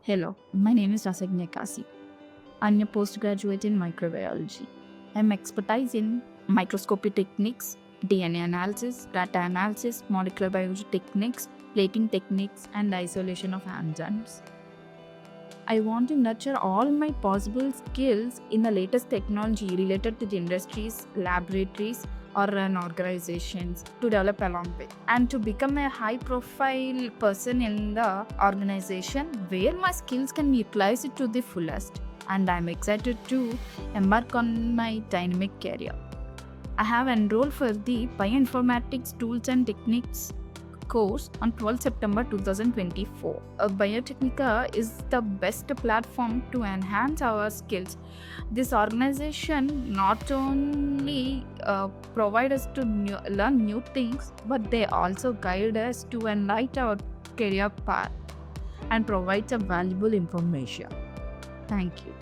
Hello, my name is Rasagna. I'm a postgraduate in microbiology. I'm expertise in microscopy techniques, DNA analysis, data analysis, molecular biology techniques, plating techniques, and isolation of enzymes. I want to nurture all my possible skills in the latest technology related to the industries, laboratories, or an organizations to develop along with and to become a high profile person in the organization where my skills can be utilized to the fullest, and I'm excited to embark on my dynamic career. I have enrolled for the Bioinformatics Tools and Techniques course on 12 September 2024. Biotecnika is the best platform to enhance our skills. This organization not only provide us to learn new things, but they also guide us to enlighten our career path and provide some valuable information. Thank you.